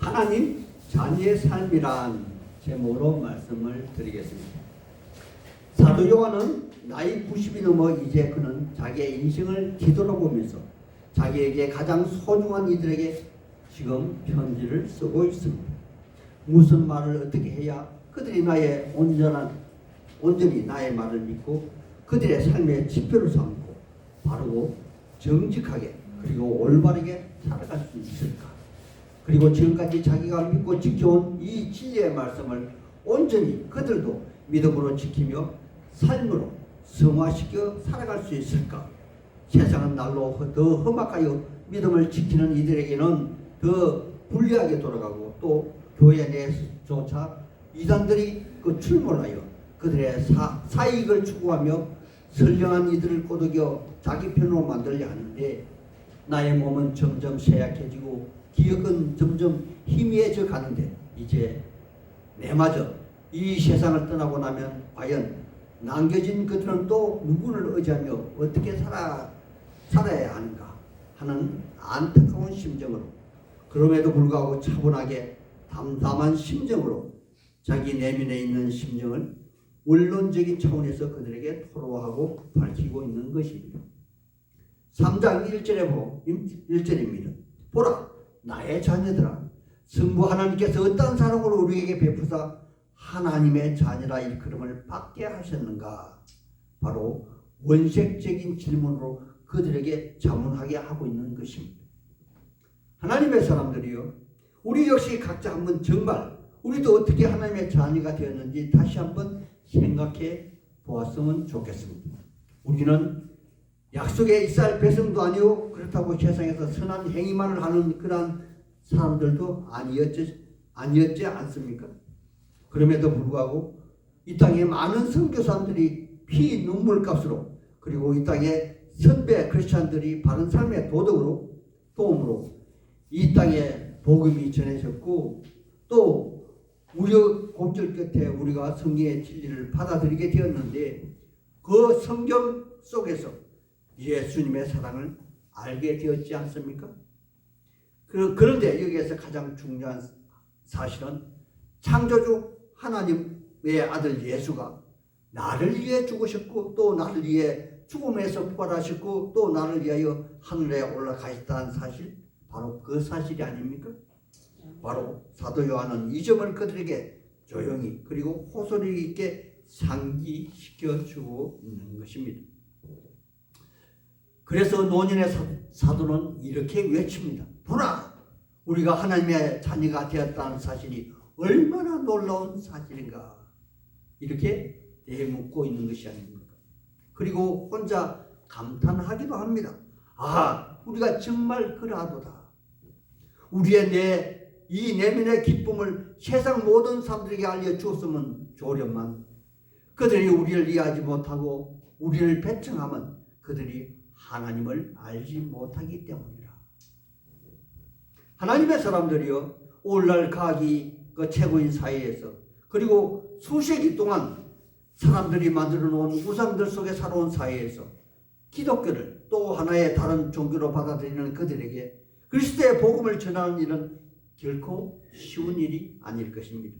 하나님 자녀의 삶이란 제목으로 말씀을 드리겠습니다. 사도 요한은 나이 90이 넘어 이제 그는 자기의 인생을 뒤돌아보면서 자기에게 가장 소중한 이들에게 지금 편지를 쓰고 있습니다. 무슨 말을 어떻게 해야 그들이 온전히 나의 말을 믿고 그들의 삶의 지표를 삼고 바르고 정직하게 그리고 올바르게 살아갈 수 있을까? 그리고 지금까지 자기가 믿고 지켜온 이 진리의 말씀을 온전히 그들도 믿음으로 지키며 삶으로 성화시켜 살아갈 수 있을까? 세상은 날로 더 험악하여 믿음을 지키는 이들에게는 더 불리하게 돌아가고 또 교회 내조차 이단들이 출몰하여 그들의 사익을 추구하며 선량한 이들을 꼬드겨 자기 편으로 만들려 하는데 나의 몸은 점점 쇠약해지고 기억은 점점 희미해져 가는데 이제 내마저 이 세상을 떠나고 나면 과연 남겨진 그들은 또 누구를 의지하며 어떻게 살아야 하는가 하는 안타까운 심정으로 그럼에도 불구하고 차분하게 담담한 심정으로 자기 내면에 있는 심정을 원론적인 차원에서 그들에게 토로하고 밝히고 있는 것입니다. 3장 1절입니다. 보라 나의 자녀들아 성부 하나님께서 어떠한 사랑을 우리에게 베푸사 하나님의 자녀라 일컬음을 받게 하셨는가? 바로 원색적인 질문으로 그들에게 자문하게 하고 있는 것입니다. 하나님의 사람들이요, 우리 역시 각자 한번 정말 우리도 어떻게 하나님의 자녀가 되었는지 다시 한번 생각해 보았으면 좋겠습니다. 우리는 약속의 이스라엘 백성도 아니고 그렇다고 세상에서 선한 행위만을 하는 그러한 사람들도 아니었지 않습니까? 그럼에도 불구하고 이 땅에 많은 선교사들이 피 눈물값으로 그리고 이 땅에 선배 크리스찬들이 바른 삶의 도움으로 이 땅에 복음이 전해졌고 또 우여곡절 끝에 우리가 성경의 진리를 받아들이게 되었는데 그 성경 속에서 예수님의 사랑을 알게 되었지 않습니까? 그런데 여기에서 가장 중요한 사실은 창조주 하나님의 아들 예수가 나를 위해 죽으셨고 또 나를 위해 죽음에서 부활하셨고 또 나를 위하여 하늘에 올라가셨다는 사실, 바로 그 사실이 아닙니까? 바로 사도 요한은 이 점을 그들에게 조용히 그리고 호소리 있게 상기시켜 주고 있는 것입니다. 그래서 노년의 사도는 이렇게 외칩니다. 보라! 우리가 하나님의 자녀가 되었다는 사실이 얼마나 놀라운 사실인가. 이렇게 대묻고 있는 것이 아닙니까? 그리고 혼자 감탄하기도 합니다. 아, 우리가 정말 그러하도다. 우리의 이 내면의 기쁨을 세상 모든 사람들에게 알려주었으면 좋으련만 그들이 우리를 이해하지 못하고 우리를 배척하면 그들이 하나님을 알지 못하기 때문이라. 하나님의 사람들이요, 오늘날 과학이 그 최고인 사회에서 그리고 수세기 동안 사람들이 만들어 놓은 우상들 속에 살아온 사회에서 기독교를 또 하나의 다른 종교로 받아들이는 그들에게 그리스도의 복음을 전하는 일은 결코 쉬운 일이 아닐 것입니다.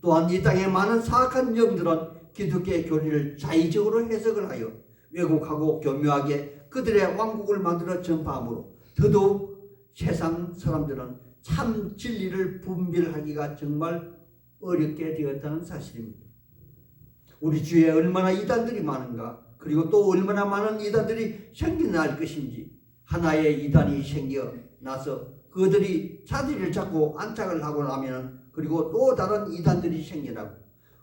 또한 이 땅의 많은 사악한 영들은 기독교의 교리를 자의적으로 해석을 하여 왜곡하고 교묘하게 그들의 왕국을 만들어 전파함으로 더더욱 세상 사람들은 참 진리를 분별하기가 정말 어렵게 되었다는 사실입니다. 우리 주위에 얼마나 이단들이 많은가, 그리고 또 얼마나 많은 이단들이 생겨날 것인지, 하나의 이단이 생겨나서 그들이 자리를 잡고 안착을 하고 나면 그리고 또 다른 이단들이 생겨나고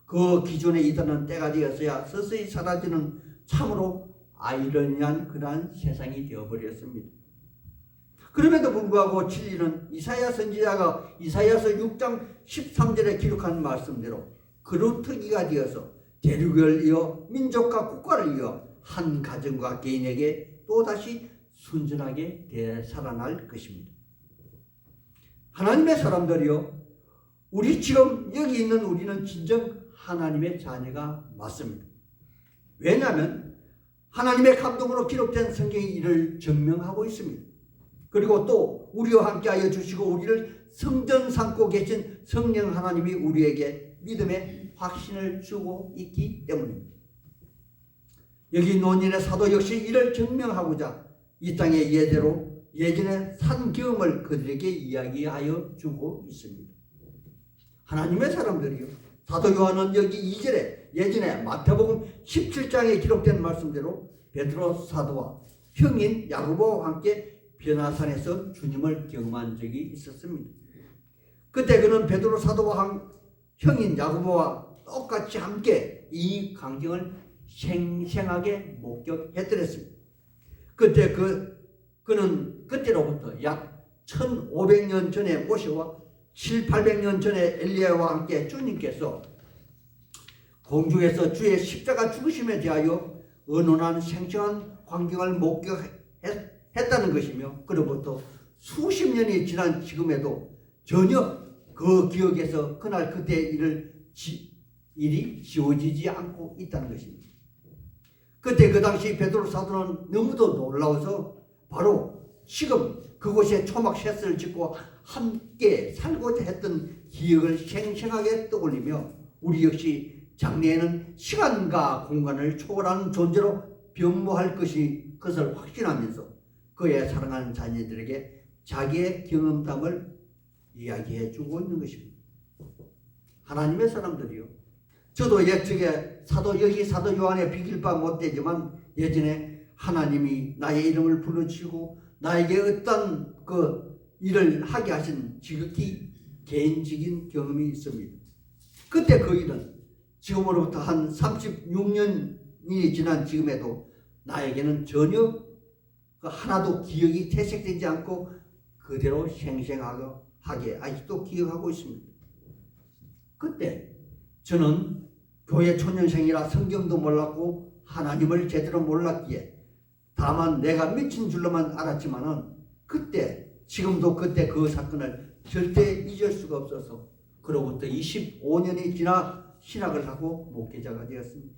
그 기존의 이단은 때가 되었어야 서서히 사라지는 참으로 아이러니한 그러한 세상이 되어버렸습니다. 그럼에도 불구하고 진리는 이사야 선지자가 이사야서 6장 13절에 기록한 말씀대로 그루터기가 되어서 대륙을 이어 민족과 국가를 이어 한 가정과 개인에게 또다시 순전하게 되살아날 것입니다. 하나님의 사람들이요, 우리 지금 여기 있는 우리는 진정 하나님의 자녀가 맞습니다. 왜냐하면 하나님의 감동으로 기록된 성경이 이를 증명하고 있습니다. 그리고 또 우리와 함께하여 주시고 우리를 성전 삼고 계신 성령 하나님이 우리에게 믿음의 확신을 주고 있기 때문입니다. 여기 논인의 사도 역시 이를 증명하고자 이 땅의 예대로 예전의 산 경험을 그들에게 이야기하여 주고 있습니다. 하나님의 사람들이요. 사도 요한은 여기 2절에 예전에 마태복음 17장에 기록된 말씀대로 베드로 사도와 형인 야고보와 함께 변화산에서 주님을 경험한 적이 있었습니다. 그때 그는 베드로 사도와 형인 야고보와 똑같이 함께 이 광경을 생생하게 목격했더랬습니다. 그때 그는 그때로부터 약 1500년 전에 모세와 700~800년 전에 엘리야와 함께 주님께서 공중에서 주의 십자가 죽으심에 대하여 은은한 생생한 광경을 목격했다는 것이며 그로부터 수십 년이 지난 지금에도 전혀 그 기억에서 그날 그때 일이 지워지지 않고 있다는 것입니다. 그때 그 당시 베드로 사도는 너무도 놀라워서 바로 지금 그곳에 초막 셋을 짓고 함께 살고자 했던 기억을 생생하게 떠올리며 우리 역시 장래에는 시간과 공간을 초월하는 존재로 변모할 것을 확신하면서 그의 사랑하는 자녀들에게 자기의 경험담을 이야기해 주고 있는 것입니다. 하나님의 사람들이요. 저도 예측에 여기 사도 요한의 비길 바 못되지만 예전에 하나님이 나의 이름을 불러주시고 나에게 어떤 그 일을 하게 하신 지극히 개인적인 경험이 있습니다. 그때 그 일은 지금으로부터 한 36년이 지난 지금에도 나에게는 전혀 하나도 기억이 퇴색되지 않고 그대로 생생하게 아직도 기억하고 있습니다. 그때 저는 교회 초년생이라 성경도 몰랐고 하나님을 제대로 몰랐기에 다만 내가 미친 줄로만 알았지만은 지금도 그때 그 사건을 절대 잊을 수가 없어서 그로부터 25년이 지나 신학을 하고 목회자가 되었습니다.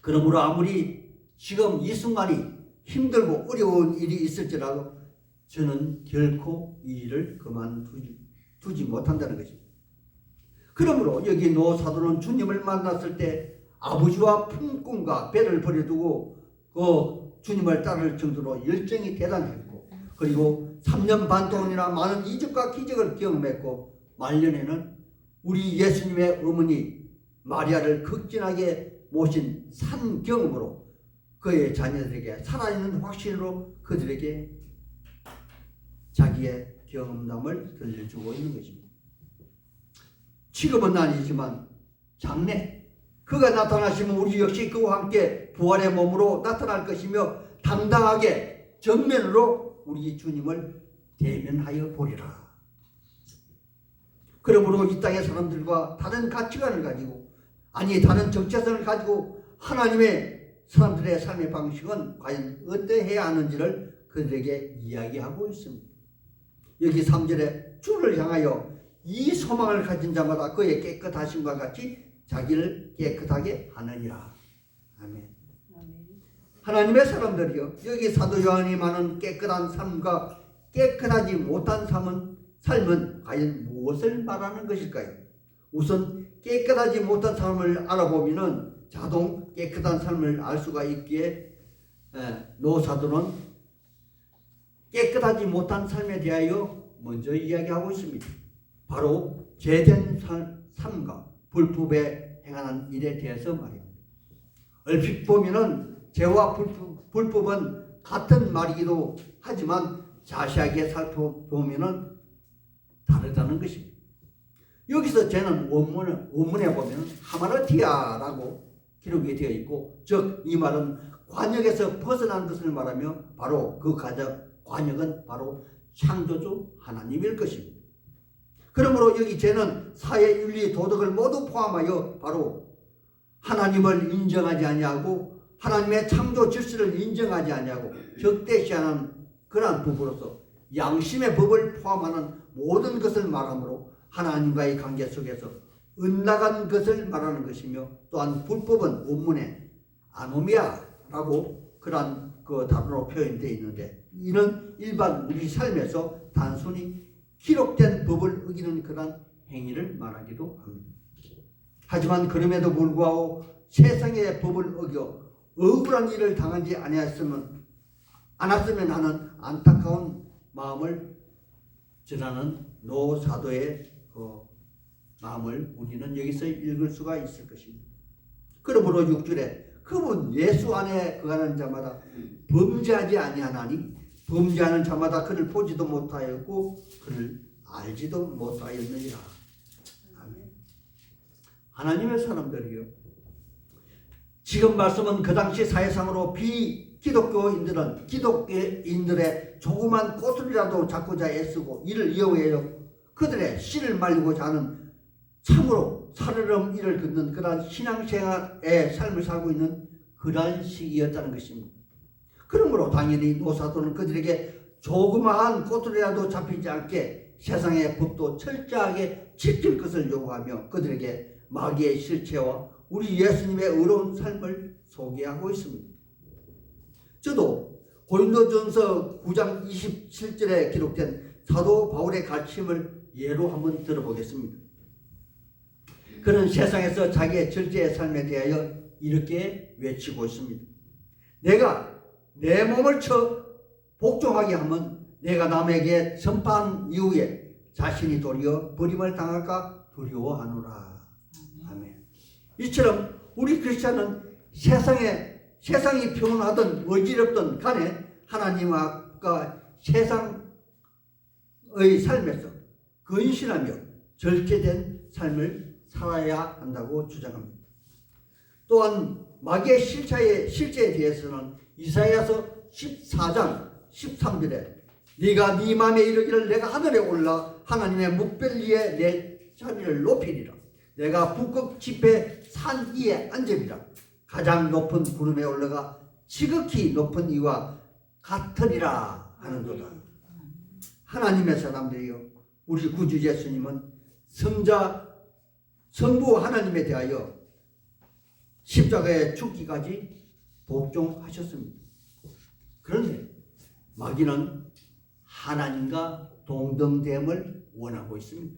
그러므로 아무리 지금 이 순간이 힘들고 어려운 일이 있을지라도 저는 결코 이 일을 그만두지 못한다는 것입니다. 그러므로 여기 노 사도는 주님을 만났을 때 아버지와 품꾼과 배를 버려두고 그 주님을 따를 정도로 열정이 대단했고 그리고 3년 반 동안이나 많은 이적과 기적을 경험했고 말년에는 우리 예수님의 어머니 마리아를 극진하게 모신 산 경험으로 그의 자녀들에게 살아있는 확신으로 그들에게 자기의 경험담을 들려주고 있는 것입니다. 지금은 아니지만 장래 그가 나타나시면 우리 역시 그와 함께 부활의 몸으로 나타날 것이며 당당하게 정면으로 우리 주님을 대면하여 보리라. 그러므로 이 땅의 사람들과 다른 가치관을 가지고 다른 정체성을 가지고 하나님의 사람들의 삶의 방식은 과연 어떠해야 하는지를 그들에게 이야기하고 있습니다. 여기 3절에 주를 향하여 이 소망을 가진 자마다 그의 깨끗하심과 같이 자기를 깨끗하게 하느니라. 아멘. 하나님의 사람들이요. 여기 사도 요한이 말하는 깨끗한 삶과 깨끗하지 못한 삶은 과연 무엇을 말하는 것일까요? 우선 깨끗하지 못한 삶을 알아보면 자동 깨끗한 삶을 알 수가 있기에 노 사도는 깨끗하지 못한 삶에 대하여 먼저 이야기하고 있습니다. 바로 죄된 삶과 불법에 행하는 일에 대해서 말입니다. 얼핏 보면은 죄와 불법은 같은 말이기도 하지만 자세하게 살펴보면은 다르다는 것입니다. 여기서 죄는 원문에 보면 하마르티아라고 기록이 되어 있고, 즉 이 말은 관역에서 벗어난 것을 말하며 바로 그 관역은 바로 창조주 하나님일 것입니다. 그러므로 여기 죄는 사회, 윤리, 도덕을 모두 포함하여 바로 하나님을 인정하지 아니하고 하나님의 창조 질서를 인정하지 아니하고 적대시하는 그러한 법으로서 양심의 법을 포함하는 모든 것을 말하므로 하나님과의 관계 속에서 엇나간 것을 말하는 것이며, 또한 불법은 원문에 아노미아라고 그러한 그 단어로 표현되어 있는데 이는 일반 우리 삶에서 단순히 기록된 법을 어기는 그런 행위를 말하기도 합니다. 하지만 그럼에도 불구하고 세상의 법을 어겨 억울한 일을 당하지 않았으면 하는 안타까운 마음을 전하는 노 사도의 그 마음을 우리는 여기서 읽을 수가 있을 것입니다. 그러므로 6절에 그분 예수 안에 거하는 자마다 범죄하지 아니하나니 범죄하는 자마다 그를 보지도 못하였고 그를 알지도 못하였느니라. 아멘. 하나님의 사람들이요, 지금 말씀은 그 당시 사회상으로 기독교인들의 조그만 꼬투리라도 잡고자 애쓰고 이를 이용하여 그들의 씨를 말리고자 하는 참으로 살얼음 일을 긋는 그러한 신앙생활의 삶을 살고 있는 그러한 시기였다는 것입니다. 그러므로 당연히 노사도는 그들에게 조그마한 꼬투리라도 잡히지 않게 세상의 법도 철저하게 지킬 것을 요구하며 그들에게 마귀의 실체와 우리 예수님의 의로운 삶을 소개하고 있습니다. 저도 고린도전서 9장 27절에 기록된 사도 바울의 가르침을 예로 한번 들어보겠습니다. 그는 세상에서 자기의 절제의 삶에 대하여 이렇게 외치고 있습니다. 내가 내 몸을 쳐 복종하게 하면 내가 남에게 전파한 이후에 자신이 도리어 버림을 당할까 두려워하노라. 아멘. 이처럼 우리 크리스찬은 세상이 평온하든 어지럽든 간에 하나님과 세상의 삶에서 근신하며 절제된 삶을 살아야 한다고 주장합니다. 또한 마귀의 실체에 대해서는 이사야서 14장 13절에 네가 네 마음에 이르기를 내가 하늘에 올라 하나님의 묵별 위에 내 자리를 높이리라. 내가 북극 지폐 산 위에 앉으리라. 가장 높은 구름에 올라가 지극히 높은 이와 같으리라 하는도다. 하나님의 사람들이여, 우리 구주 예수님은 성부 하나님에 대하여 십자가에 죽기까지 복종하셨습니다. 그런데 마귀는 하나님과 동등됨을 원하고 있습니다.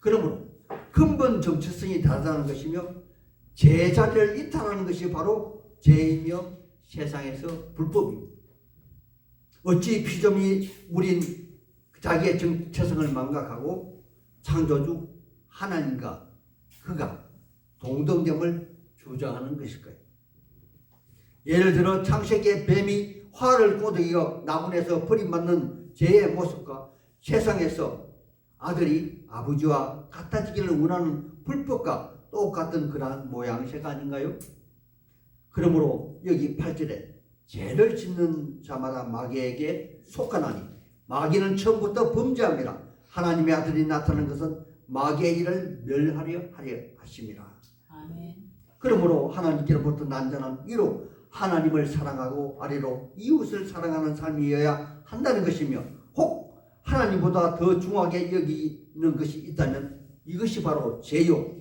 그러므로 근본 정체성이 다르다는 것이며 제자리를 이탈하는 것이 바로 죄이며 세상에서 불법입니다. 어찌 피조물이 우린 자기의 정체성을 망각하고 창조주 하나님과 그가 동등됨을 주장하는 것일까요? 예를 들어 창세기의 뱀이 화를 꼬드겨 나무에서 버림받는 죄의 모습과 세상에서 아들이 아버지와 같아지기를 원하는 불법과 똑같은 그러한 모양새가 아닌가요? 그러므로 여기 8절에 죄를 짓는 자마다 마귀에게 속하나니 마귀는 처음부터 범죄함이라. 하나님의 아들이 나타난 것은 마귀의 일을 멸하려 하심이라. 아멘. 그러므로 하나님께로부터 난 자는 이로 하나님을 사랑하고 아래로 이웃을 사랑하는 삶이어야 한다는 것이며, 혹 하나님보다 더 중하게 여기는 것이 있다면 이것이 바로 죄요.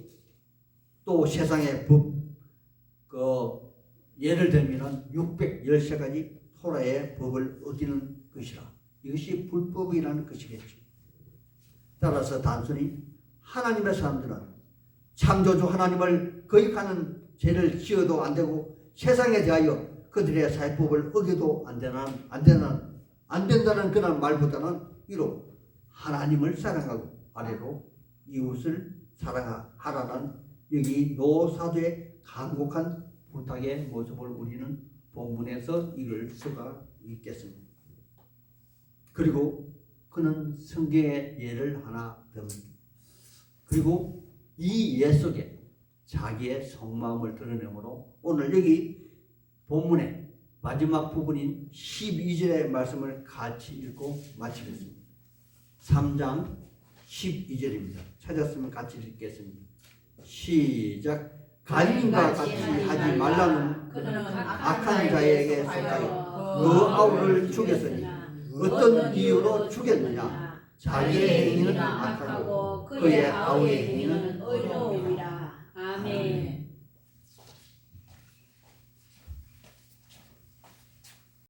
또 세상의 법, 예를 들면 613가지 토라의 법을 어기는 것이라. 이것이 불법이라는 것이겠죠. 따라서 단순히 하나님의 사람들은 창조주 하나님을 거역하는 죄를 지어도 안 되고 세상에 대하여 그들의 사회법을 어겨도 안 된다는 그런 말보다는 이로 하나님을 사랑하고 아래로 이웃을 사랑하라는 여기 노사도의 간곡한 부탁의 모습을 우리는 본문에서 읽을 수가 있겠습니다. 그리고 그는 성경의 예를 하나 듭니다. 그리고 이 예 속에 자기의 속마음을 드러내므로 오늘 여기 본문의 마지막 부분인 12절의 말씀을 같이 읽고 마치겠습니다. 3장 12절입니다. 찾았으면 같이 읽겠습니다. 시작. 가인과 같이 하지 말라는 악한 자에게 속하여 그 아우를 죽였으니 어떤 이유로 죽였느냐? 자기의 행위는 악하고 그의 아우의 행위는